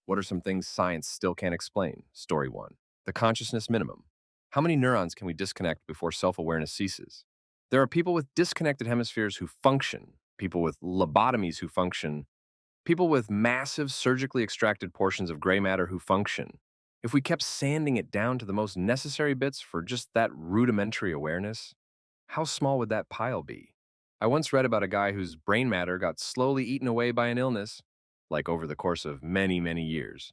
What are some things science still can't explain? Story 1. The consciousness minimum. How many neurons can we disconnect before self-awareness ceases? There are people with disconnected hemispheres who function, people with lobotomies who function, people with massive surgically extracted portions of gray matter who function. If we kept sanding it down to the most necessary bits for just that rudimentary awareness, how small would that pile be? I once read about a guy whose brain matter got slowly eaten away by an illness, like over the course of many, many years.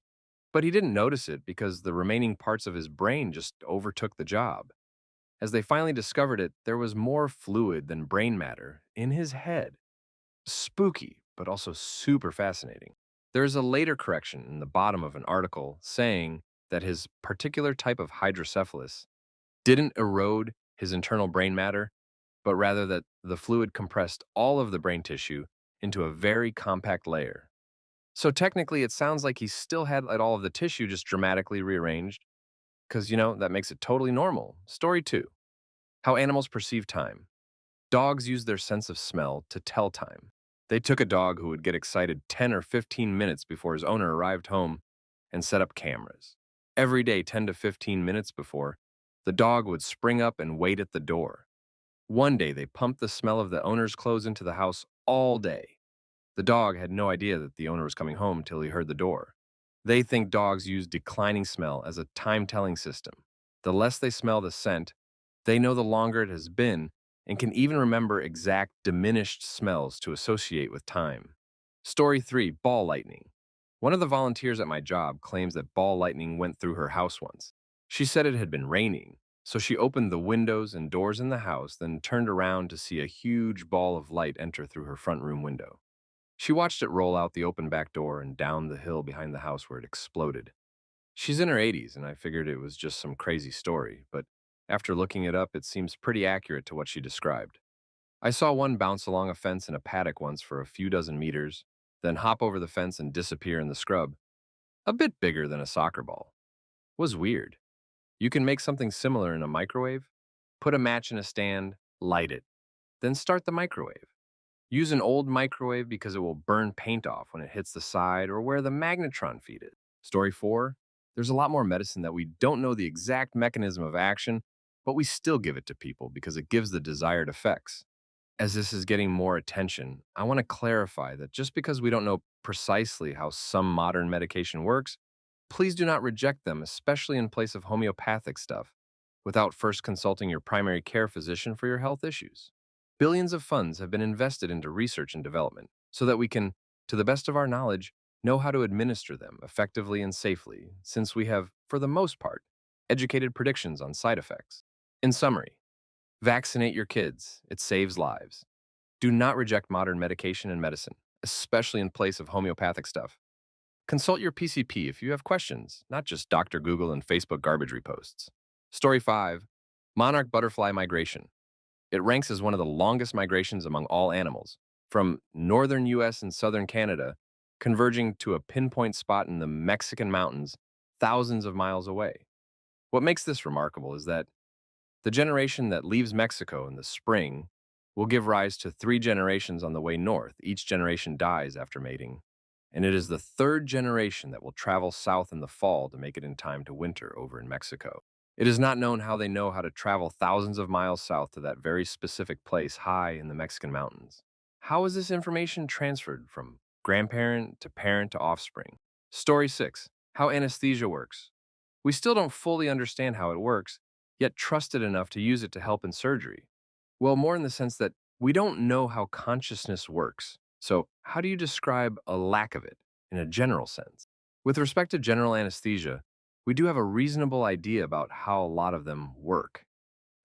But he didn't notice it because the remaining parts of his brain just overtook the job. As they finally discovered it, there was more fluid than brain matter in his head. Spooky, but also super fascinating. There is a later correction in the bottom of an article saying that his particular type of hydrocephalus didn't erode his internal brain matter, but rather that the fluid compressed all of the brain tissue into a very compact layer. So technically, it sounds like he still had all of the tissue just dramatically rearranged, because, that makes it totally normal. Story 2. How animals perceive time. Dogs use their sense of smell to tell time. They took a dog who would get excited 10 or 15 minutes before his owner arrived home and set up cameras. Every day, 10 to 15 minutes before, the dog would spring up and wait at the door. One day, they pumped the smell of the owner's clothes into the house all day. The dog had no idea that the owner was coming home till he heard the door. They think dogs use declining smell as a time-telling system. The less they smell the scent, they know the longer it has been and can even remember exact diminished smells to associate with time. Story 3. Ball lightning. One of the volunteers at my job claims that ball lightning went through her house once. She said it had been raining, so she opened the windows and doors in the house, then turned around to see a huge ball of light enter through her front room window. She watched it roll out the open back door and down the hill behind the house where it exploded. She's in her 80s, and I figured it was just some crazy story, but after looking it up, it seems pretty accurate to what she described. I saw one bounce along a fence in a paddock once for a few dozen meters, then hop over the fence and disappear in the scrub, a bit bigger than a soccer ball. Was weird. You can make something similar in a microwave, put a match in a stand, light it, then start the microwave. Use an old microwave because it will burn paint off when it hits the side or where the magnetron feed is. Story 4. There's a lot more medicine that we don't know the exact mechanism of action, but we still give it to people because it gives the desired effects. As this is getting more attention, I want to clarify that just because we don't know precisely how some modern medication works, please do not reject them, especially in place of homeopathic stuff, without first consulting your primary care physician for your health issues. Billions of funds have been invested into research and development so that we can, to the best of our knowledge, know how to administer them effectively and safely, since we have, for the most part, educated predictions on side effects. In summary, vaccinate your kids. It saves lives. Do not reject modern medication and medicine, especially in place of homeopathic stuff. Consult your PCP if you have questions, not just Dr. Google and Facebook garbage reposts. Story 5. Monarch butterfly migration. It ranks as one of the longest migrations among all animals, from northern US and southern Canada, converging to a pinpoint spot in the Mexican mountains thousands of miles away. What makes this remarkable is that the generation that leaves Mexico in the spring will give rise to 3 generations on the way north. Each generation dies after mating, and it is the third generation that will travel south in the fall to make it in time to winter over in Mexico. It is not known how they know how to travel thousands of miles south to that very specific place high in the Mexican mountains. How is this information transferred from grandparent to offspring? Story 6. How anesthesia works. We still don't fully understand how it works, yet trust it enough to use it to help in surgery. Well, more in the sense that we don't know how consciousness works. So, how do you describe a lack of it in a general sense? With respect to general anesthesia, we do have a reasonable idea about how a lot of them work,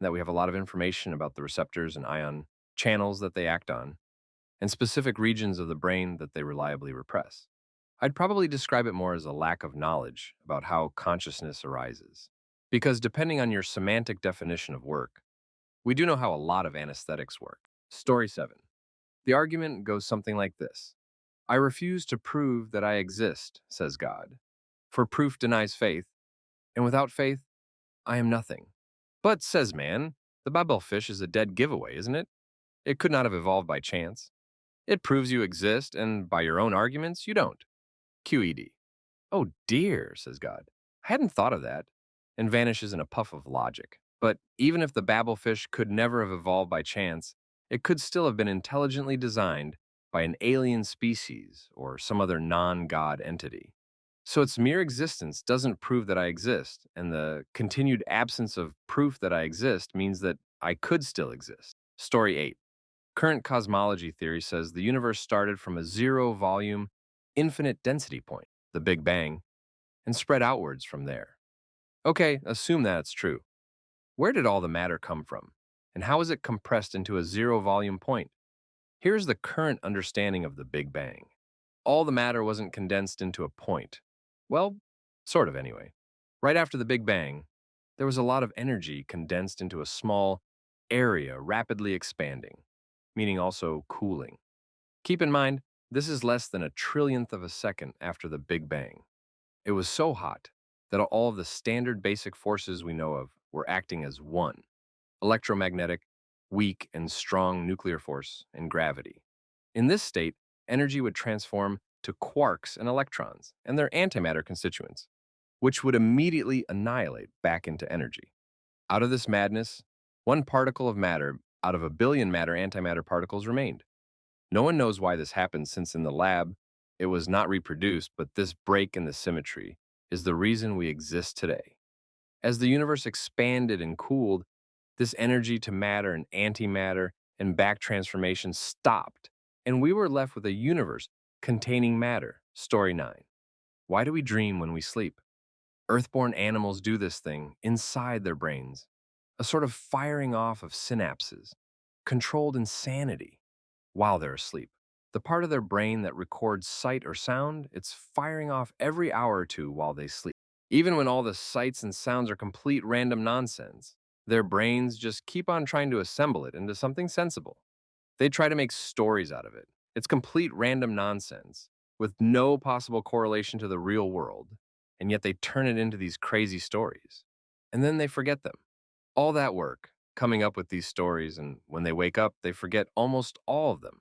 that we have a lot of information about the receptors and ion channels that they act on, and specific regions of the brain that they reliably repress. I'd probably describe it more as a lack of knowledge about how consciousness arises. Because depending on your semantic definition of work, we do know how a lot of anesthetics work. Story 7. The argument goes something like this. I refuse to prove that I exist, says God, for proof denies faith, and without faith, I am nothing. But, says man, the Babelfish is a dead giveaway, isn't it? It could not have evolved by chance. It proves you exist, and by your own arguments, you don't. QED. "Oh dear," says God. "I hadn't thought of that," and vanishes in a puff of logic. But even if the babblefish could never have evolved by chance, it could still have been intelligently designed by an alien species or some other non-God entity. So its mere existence doesn't prove that I exist, and the continued absence of proof that I exist means that I could still exist. Story 8. Current cosmology theory says the universe started from a zero-volume, infinite density point, the Big Bang, and spread outwards from there. Okay, assume that's true. Where did all the matter come from? And how is it compressed into a zero-volume point? Here's the current understanding of the Big Bang. All the matter wasn't condensed into a point. Well, sort of anyway. Right after the Big Bang, there was a lot of energy condensed into a small area rapidly expanding, meaning also cooling. Keep in mind, this is less than a trillionth of a second after the Big Bang. It was so hot that all of the standard basic forces we know of were acting as one: electromagnetic, weak and strong nuclear force, and gravity. In this state, energy would transform to quarks and electrons and their antimatter constituents, which would immediately annihilate back into energy. Out of this madness, one particle of matter out of a billion matter antimatter particles remained. No one knows why this happened, since in the lab it was not reproduced, but this break in the symmetry is the reason we exist today. As the universe expanded and cooled, this energy to matter and antimatter and back transformation stopped, and we were left with a universe containing matter. Story 9. Why do we dream when we sleep? Earthborn animals do this thing inside their brains, a sort of firing off of synapses, controlled insanity while they're asleep. The part of their brain that records sight or sound, it's firing off every hour or two while they sleep. Even when all the sights and sounds are complete random nonsense, their brains just keep on trying to assemble it into something sensible. They try to make stories out of it. It's complete random nonsense with no possible correlation to the real world, and yet they turn it into these crazy stories. And then they forget them. All that work, coming up with these stories, and when they wake up, they forget almost all of them.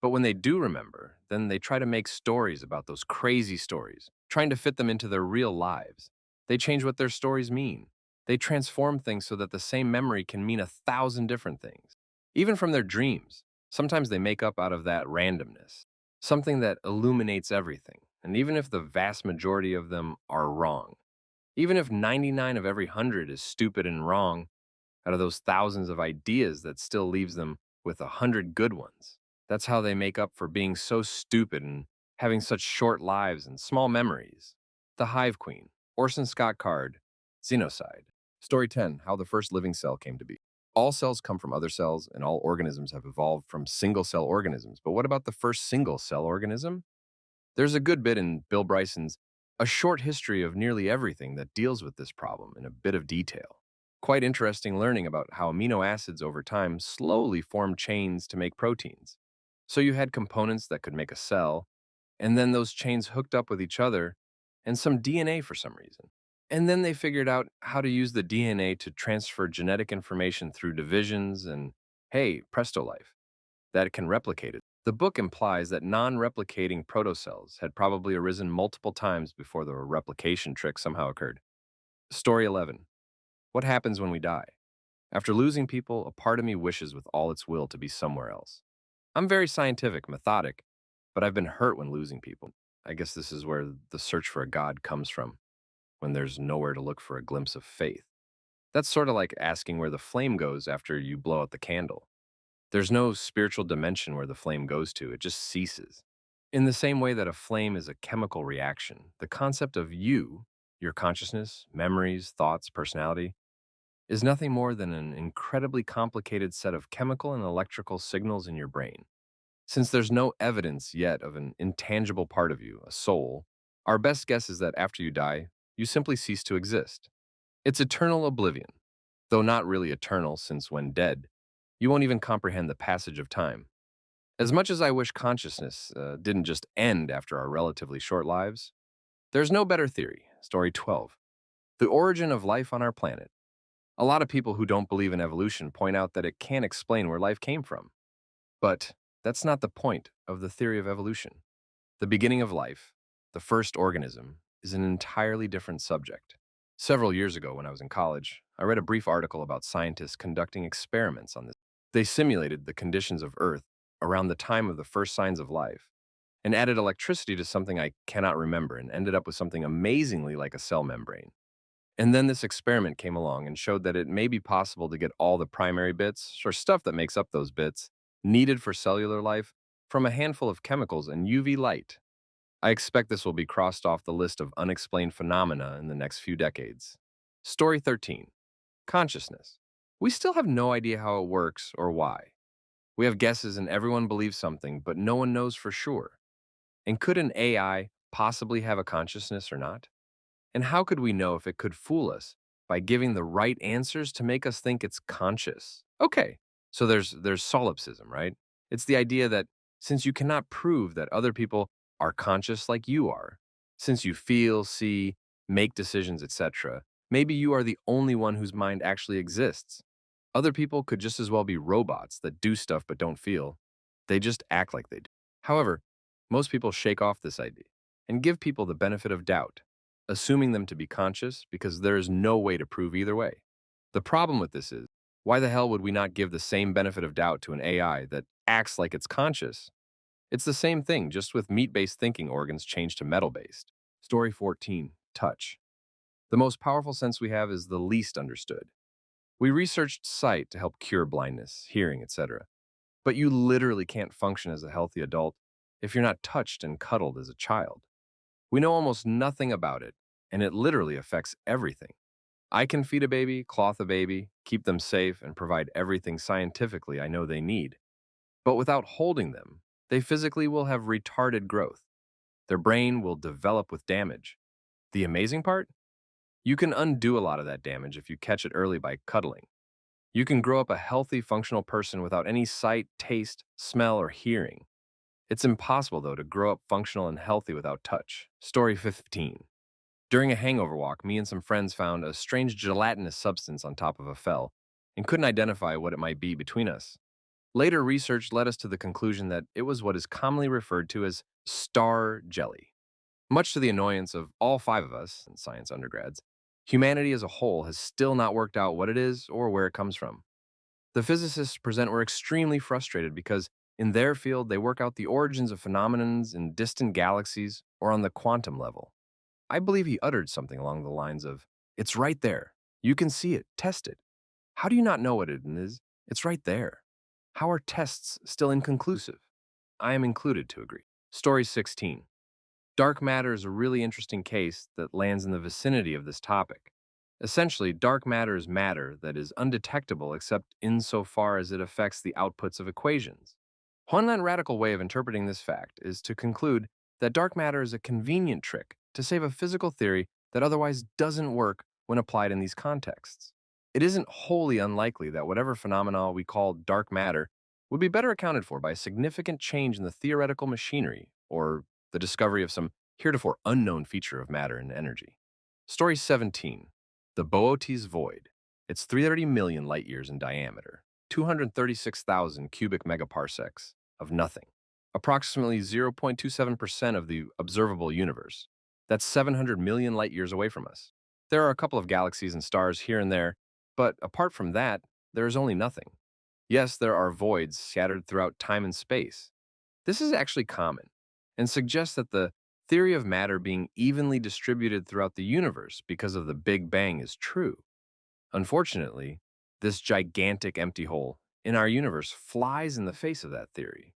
But when they do remember, then they try to make stories about those crazy stories, trying to fit them into their real lives. They change what their stories mean. They transform things so that the same memory can mean 1,000 different things. Even from their dreams, sometimes they make up out of that randomness, something that illuminates everything. And even if the vast majority of them are wrong, even if 99 of every 100 is stupid and wrong, out of those thousands of ideas, that still leaves them with 100 good ones. That's how they make up for being so stupid and having such short lives and small memories. The Hive Queen, Orson Scott Card, Xenocide. Story 10. How the first living cell came to be. All cells come from other cells, and all organisms have evolved from single-cell organisms. But what about the first single-cell organism? There's a good bit in Bill Bryson's A Short History of Nearly Everything that deals with this problem in a bit of detail. Quite interesting learning about how amino acids over time slowly form chains to make proteins. So you had components that could make a cell, and then those chains hooked up with each other, and some DNA for some reason. And then they figured out how to use the DNA to transfer genetic information through divisions, and hey, presto life, that it can replicate it. The book implies that non-replicating protocells had probably arisen multiple times before the replication trick somehow occurred. Story 11. What happens when we die? After losing people, a part of me wishes with all its will to be somewhere else. I'm very scientific, methodic, but I've been hurt when losing people. I guess this is where the search for a god comes from, when there's nowhere to look for a glimpse of faith. That's sort of like asking where the flame goes after you blow out the candle. There's no spiritual dimension where the flame goes to, it just ceases. In the same way that a flame is a chemical reaction, the concept of you, your consciousness, memories, thoughts, personality, is nothing more than an incredibly complicated set of chemical and electrical signals in your brain. Since there's no evidence yet of an intangible part of you, a soul, our best guess is that after you die, you simply cease to exist. It's eternal oblivion, though not really eternal, since when dead, you won't even comprehend the passage of time. As much as I wish consciousness didn't just end after our relatively short lives, there's no better theory. Story 12. The origin of life on our planet. A lot of people who don't believe in evolution point out that it can't explain where life came from. But that's not the point of the theory of evolution. The beginning of life, the first organism, is an entirely different subject. Several years ago, when I was in college, I read a brief article about scientists conducting experiments on this. They simulated the conditions of Earth around the time of the first signs of life and added electricity to something I cannot remember and ended up with something amazingly like a cell membrane. And then this experiment came along and showed that it may be possible to get all the primary bits, or stuff that makes up those bits, needed for cellular life from a handful of chemicals and UV light. I expect this will be crossed off the list of unexplained phenomena in the next few decades. Story 13. Consciousness. We still have no idea how it works or why. We have guesses and everyone believes something, but no one knows for sure. And could an AI possibly have a consciousness or not? And how could we know if it could fool us by giving the right answers to make us think it's conscious? Okay, so there's solipsism, right? It's the idea that since you cannot prove that other people are conscious like you are, since you feel, see, make decisions, etc., maybe you are the only one whose mind actually exists. Other people could just as well be robots that do stuff but don't feel. They just act like they do. However, most people shake off this idea and give people the benefit of doubt, assuming them to be conscious because there is no way to prove either way. The problem with this is, why the hell would we not give the same benefit of doubt to an AI that acts like it's conscious? It's the same thing, just with meat-based thinking organs changed to metal-based. Story 14. Touch. The most powerful sense we have is the least understood. We researched sight to help cure blindness, hearing, etc. But you literally can't function as a healthy adult if you're not touched and cuddled as a child. We know almost nothing about it, and it literally affects everything. I can feed a baby, cloth a baby, keep them safe, and provide everything scientifically I know they need. But without holding them, they physically will have retarded growth. Their brain will develop with damage. The amazing part? You can undo a lot of that damage if you catch it early by cuddling. You can grow up a healthy, functional person without any sight, taste, smell, or hearing. It's impossible, though, to grow up functional and healthy without touch. Story 15. During a hangover walk, me and some friends found a strange gelatinous substance on top of a fell and couldn't identify what it might be between us. Later research led us to the conclusion that it was what is commonly referred to as star jelly. Much to the annoyance of all five of us, and science undergrads, humanity as a whole has still not worked out what it is or where it comes from. The physicists present were extremely frustrated because, in their field, they work out the origins of phenomenons in distant galaxies or on the quantum level. I believe he uttered something along the lines of, "It's right there. You can see it. Test it. How do you not know what it is? It's right there. How are tests still inconclusive?" I am included to agree. Story 16. Dark matter is a really interesting case that lands in the vicinity of this topic. Essentially, dark matter is matter that is undetectable except insofar as it affects the outputs of equations. One radical way of interpreting this fact is to conclude that dark matter is a convenient trick to save a physical theory that otherwise doesn't work when applied in these contexts. It isn't wholly unlikely that whatever phenomena we call dark matter would be better accounted for by a significant change in the theoretical machinery or the discovery of some heretofore unknown feature of matter and energy. Story 17. The Boötes Void. It's 330 million light years in diameter, 236,000 cubic megaparsecs of nothing, approximately 0.27% of the observable universe. That's 700 million light years away from us. There are a couple of galaxies and stars here and there, but apart from that, there is only nothing. Yes, there are voids scattered throughout time and space. This is actually common and suggests that the theory of matter being evenly distributed throughout the universe because of the Big Bang is true. Unfortunately, this gigantic empty hole in our universe flies in the face of that theory.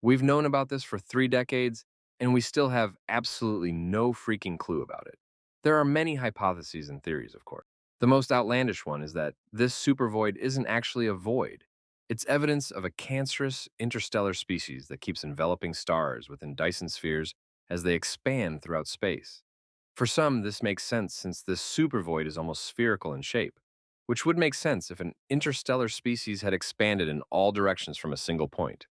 We've known about this for 3 decades, and we still have absolutely no freaking clue about it. There are many hypotheses and theories, of course. The most outlandish one is that this supervoid isn't actually a void. It's evidence of a cancerous interstellar species that keeps enveloping stars within Dyson spheres as they expand throughout space. For some, this makes sense since this supervoid is almost spherical in shape, which would make sense if an interstellar species had expanded in all directions from a single point.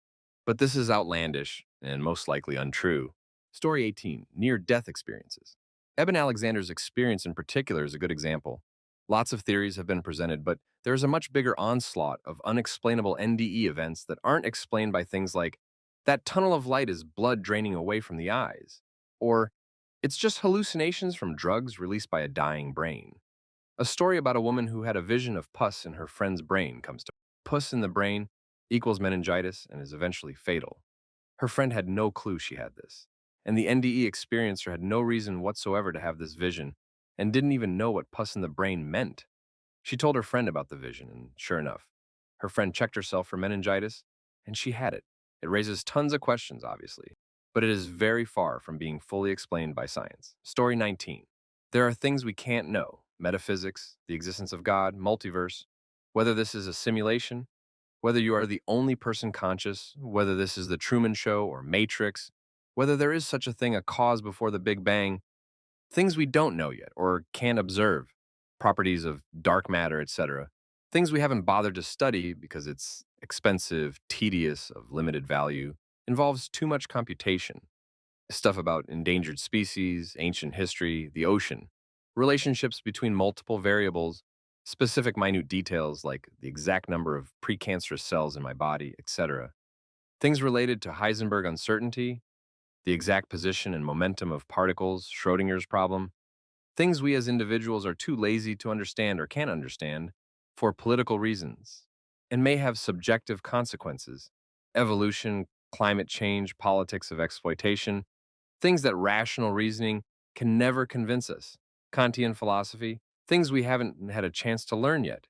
But this is outlandish and most likely untrue. Story 18. Near-death experiences. Eben Alexander's experience in particular is a good example. Lots of theories have been presented, but there is a much bigger onslaught of unexplainable NDE events that aren't explained by things like, that tunnel of light is blood draining away from the eyes, or It's just hallucinations from drugs released by a dying brain. A story about a woman who had a vision of pus in her friend's brain comes to pus in the brain equals meningitis and is eventually fatal. Her friend had no clue she had this, and the NDE experiencer had no reason whatsoever to have this vision and didn't even know what pus in the brain meant. She told her friend about the vision, and sure enough, her friend checked herself for meningitis, and she had it. It raises tons of questions, obviously, but it is very far from being fully explained by science. Story 19. There are things we can't know: metaphysics, the existence of God, multiverse, whether this is a simulation, whether you are the only person conscious, whether this is the Truman Show or Matrix, whether there is such a thing, a cause before the Big Bang, things we don't know yet or can't observe, properties of dark matter, etc. Things we haven't bothered to study because it's expensive, tedious, of limited value, involves too much computation. Stuff about endangered species, ancient history, the ocean, relationships between multiple variables, specific minute details like the exact number of precancerous cells in my body, etc. Things related to Heisenberg uncertainty, the exact position and momentum of particles, Schrodinger's problem, things we as individuals are too lazy to understand or can't understand for political reasons, and may have subjective consequences: evolution, climate change, politics of exploitation, things that rational reasoning can never convince us. Kantian philosophy, things we haven't had a chance to learn yet.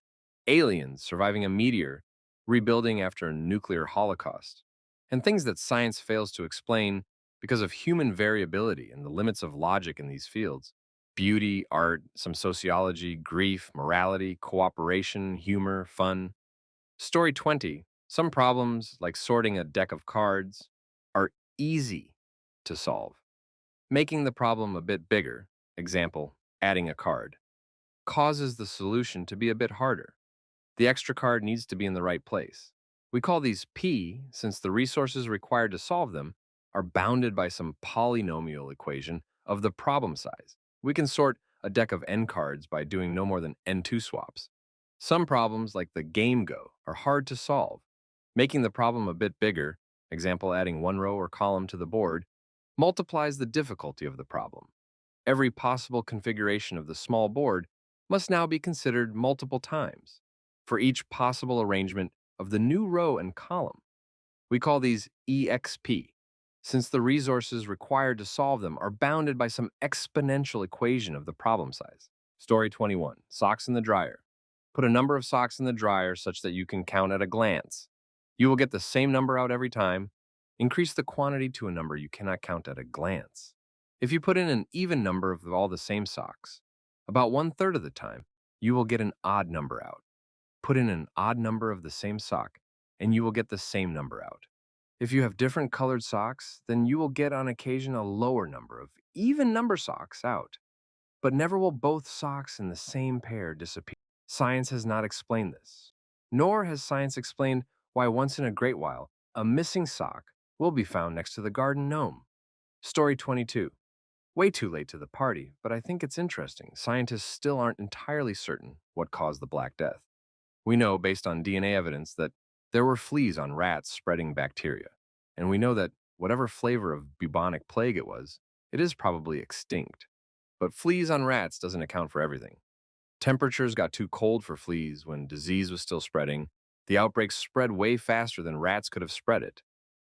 Aliens surviving a meteor, rebuilding after a nuclear holocaust. And things that science fails to explain because of human variability and the limits of logic in these fields. Beauty, art, some sociology, grief, morality, cooperation, humor, fun. Story 20. Some problems, like sorting a deck of cards, are easy to solve. Making the problem a bit bigger, example, adding a card, causes the solution to be a bit harder. The extra card needs to be in the right place. We call these P since the resources required to solve them are bounded by some polynomial equation of the problem size. We can sort a deck of n cards by doing no more than n2 swaps. Some problems, like the game Go, are hard to solve. Making the problem a bit bigger, example adding one row or column to the board, multiplies the difficulty of the problem. Every possible configuration of the small board must now be considered multiple times for each possible arrangement of the new row and column. We call these EXP, since the resources required to solve them are bounded by some exponential equation of the problem size. Story 21. Socks in the dryer. Put a number of socks in the dryer such that you can count at a glance. You will get the same number out every time. Increase the quantity to a number you cannot count at a glance. If you put in an even number of all the same socks, about 1/3 of the time, you will get an odd number out. Put in an odd number of the same sock, and you will get the same number out. If you have different colored socks, then you will get on occasion a lower number of even number socks out. But never will both socks in the same pair disappear. Science has not explained this. Nor has science explained why once in a great while, a missing sock will be found next to the garden gnome. Story 22. Way too late to the party, but I think it's interesting. Scientists still aren't entirely certain what caused the Black Death. We know, based on DNA evidence, that there were fleas on rats spreading bacteria. And we know that whatever flavor of bubonic plague it is probably extinct. But fleas on rats doesn't account for everything. Temperatures got too cold for fleas when disease was still spreading. The outbreaks spread way faster than rats could have spread it.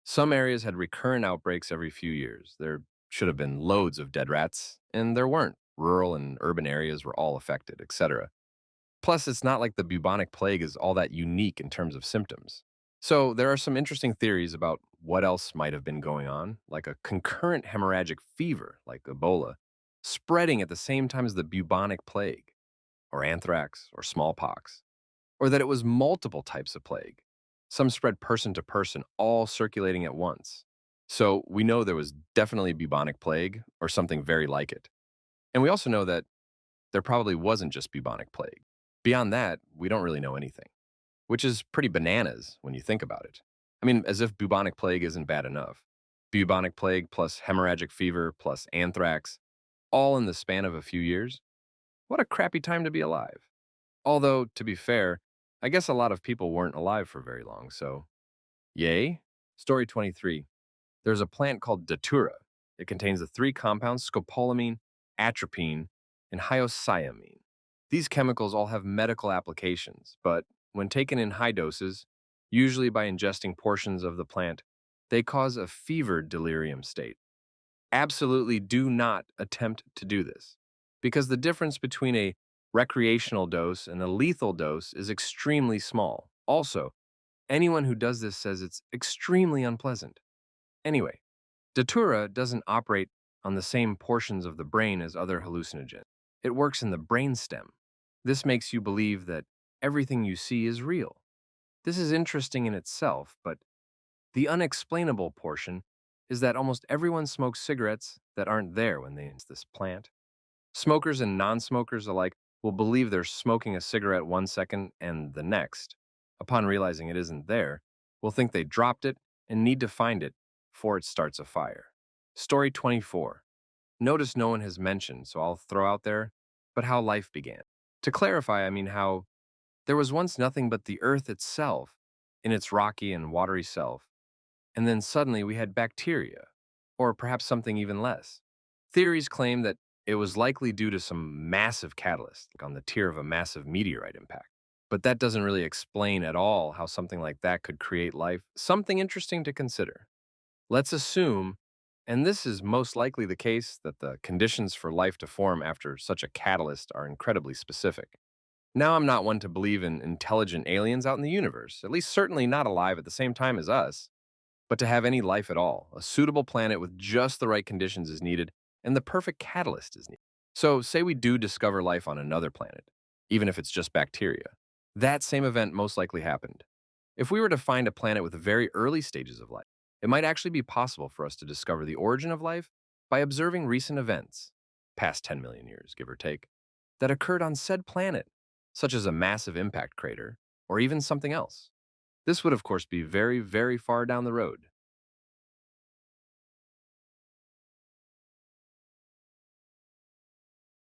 Some areas had recurrent outbreaks every few years. There should have been loads of dead rats, and there weren't. Rural and urban areas were all affected, etc. Plus, it's not like the bubonic plague is all that unique in terms of symptoms. So, there are some interesting theories about what else might have been going on, like a concurrent hemorrhagic fever, like Ebola, spreading at the same time as the bubonic plague, or anthrax, or smallpox, or that it was multiple types of plague. Some spread person to person, all circulating at once. So, we know there was definitely bubonic plague, or something very like it. And we also know that there probably wasn't just bubonic plague. Beyond that, we don't really know anything, which is pretty bananas when you think about it. I mean, as if bubonic plague isn't bad enough. Bubonic plague plus hemorrhagic fever plus anthrax, all in the span of a few years? What a crappy time to be alive. Although, to be fair, I guess a lot of people weren't alive for very long, so yay. Story 23. There's a plant called Datura. It contains the three compounds scopolamine, atropine, and hyoscyamine. These chemicals all have medical applications, but when taken in high doses, usually by ingesting portions of the plant, they cause a fevered delirium state. Absolutely do not attempt to do this, because the difference between a recreational dose and a lethal dose is extremely small. Also, anyone who does this says it's extremely unpleasant. Anyway, Datura doesn't operate on the same portions of the brain as other hallucinogens. It works in the brainstem. This makes you believe that everything you see is real. This is interesting in itself, but the unexplainable portion is that almost everyone smokes cigarettes that aren't there when they use this plant. Smokers and non-smokers alike will believe they're smoking a cigarette 1 second and the next. Upon realizing it isn't there, will think they dropped it and need to find it before it starts a fire. Story 24. Notice no one has mentioned, so I'll throw out there, but how life began. To clarify, I mean how there was once nothing but the earth itself in its rocky and watery self, and then suddenly we had bacteria, or perhaps something even less. Theories claim that it was likely due to some massive catalyst, like on the tier of a massive meteorite impact. But that doesn't really explain at all how something like that could create life. Something interesting to consider. Let's assume, and this is most likely the case, that the conditions for life to form after such a catalyst are incredibly specific. Now, I'm not one to believe in intelligent aliens out in the universe, at least certainly not alive at the same time as us. But to have any life at all, a suitable planet with just the right conditions is needed, and the perfect catalyst is needed. So, say we do discover life on another planet, even if it's just bacteria. That same event most likely happened. If we were to find a planet with very early stages of life, it might actually be possible for us to discover the origin of life by observing recent events, past 10 million years, give or take, that occurred on said planet, such as a massive impact crater, or even something else. This would, of course, be very, very far down the road.